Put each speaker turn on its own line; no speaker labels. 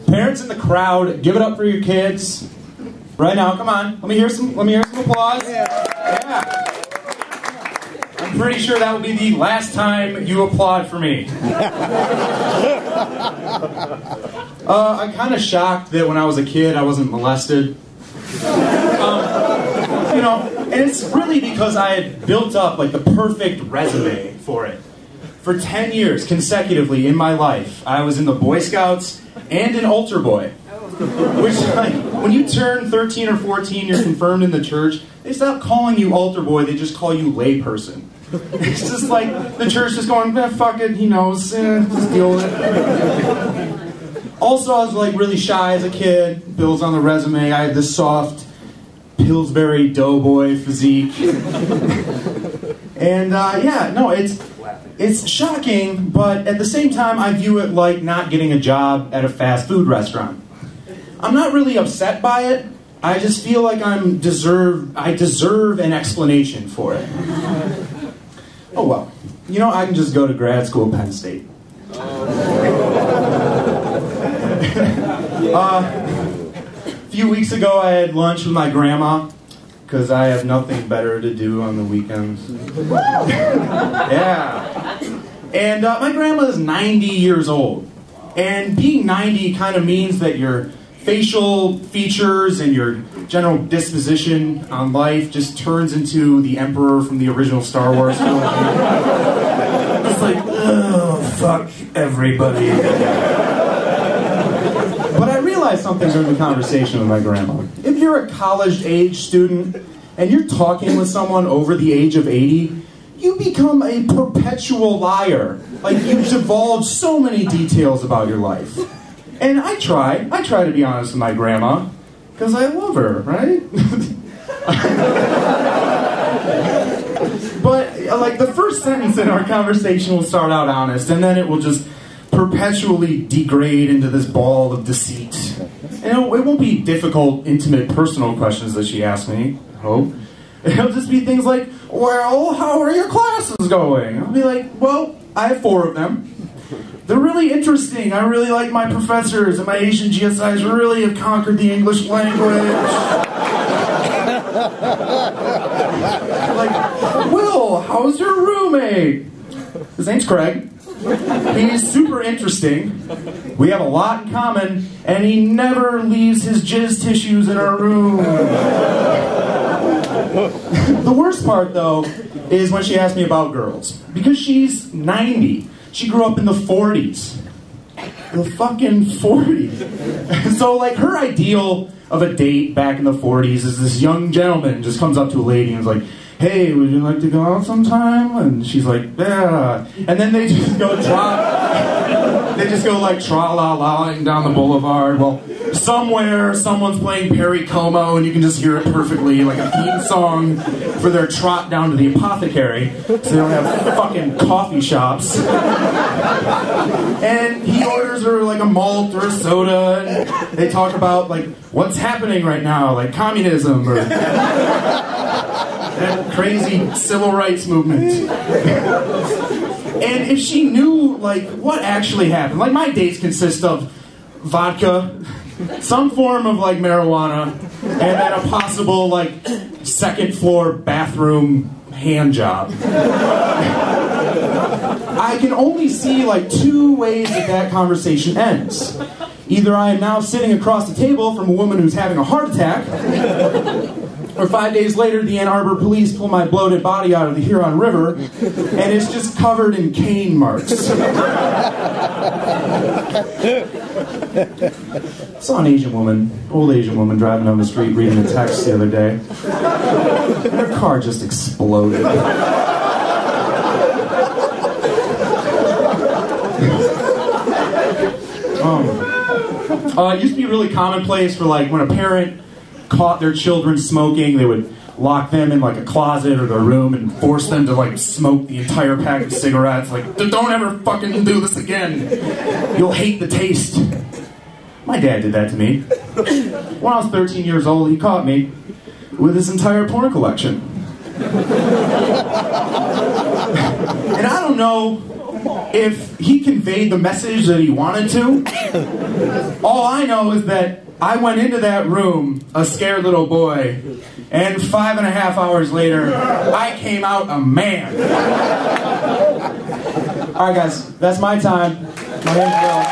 Parents in the crowd, give it up for your kids. Right now, come on. Let me hear some applause. Yeah. I'm pretty sure that will be the last time you applaud for me. I'm kind of shocked that when I was a kid I wasn't molested. You know, and it's really because I had built up like the perfect resume for it. For 10 years consecutively in my life, I was in the Boy Scouts and an altar boy. Which, like, when you turn 13 or 14, you're confirmed in the church, they stop calling you altar boy, they just call you layperson. It's just like, the church is going, fuck it, he knows, just deal with it. Also, I was like really shy as a kid, Bill's on the resume, I had this soft Pillsbury doughboy physique. And yeah, no, it's shocking, but at the same time I view it like not getting a job at a fast food restaurant. I'm not really upset by it. I just feel like I deserve an explanation for it. Oh well. You know, I can just go to grad school at Penn State. A few weeks ago I had lunch with my grandma, because I have nothing better to do on the weekends. Yeah. And my grandma is 90 years old. And being 90 kind of means that your facial features and your general disposition on life just turns into the Emperor from the original Star Wars film. It's like, oh, fuck everybody. But I realized something during the conversation with my grandma. If you're a college-age student and you're talking with someone over the age of 80, you become a perpetual liar. Like, you divulge so many details about your life. And I try to be honest with my grandma, because I love her, right? But, like, the first sentence in our conversation will start out honest, and then it will just perpetually degrade into this ball of deceit. And it won't be difficult, intimate, personal questions that she asks me, I hope. It'll just be things like, well, how are your classes going? I'll be like, well, I have 4 of them. They're really interesting. I really like my professors, and my Asian GSIs really have conquered the English language. Like, Will, how's your roommate? His name's Craig. He's super interesting. We have a lot in common, and he never leaves his jizz tissues in our room. The worst part, though, is when she asks me about girls. Because she's 90. She grew up in the 40s. The fucking 40s. So, like, her ideal of a date back in the 40s is this young gentleman just comes up to a lady and is like, hey, would you like to go out sometime? And she's like, yeah. And then they just go like tra-la-la-ing down the boulevard. Well, somewhere someone's playing Perry Como and you can just hear it perfectly, like a theme song for their trot down to the apothecary, so they don't have fucking coffee shops. And he orders her like a malt or a soda, and they talk about like what's happening right now, like communism or that crazy civil rights movement. And if she knew like what actually happened, like my dates consist of vodka, some form of like marijuana, and then a possible like second floor bathroom hand job. I can only see like 2 ways that conversation ends. Either I am now sitting across the table from a woman who's having a heart attack, or 5 days later the Ann Arbor police pull my bloated body out of the Huron River, and it's just covered in cane marks. Saw an Asian woman, old Asian woman, driving down the street reading a text the other day. And her car just exploded. It used to be really commonplace for like when a parent caught their children smoking, they would lock them in like a closet or their room and force them to like smoke the entire pack of cigarettes. Like, don't ever fucking do this again. You'll hate the taste. My dad did that to me. When I was 13 years old, he caught me with his entire porn collection. And I don't know if he conveyed the message that he wanted to. All I know is that I went into that room a scared little boy, and 5.5 hours later, I came out a man. Alright guys, that's my time. My name's Bill.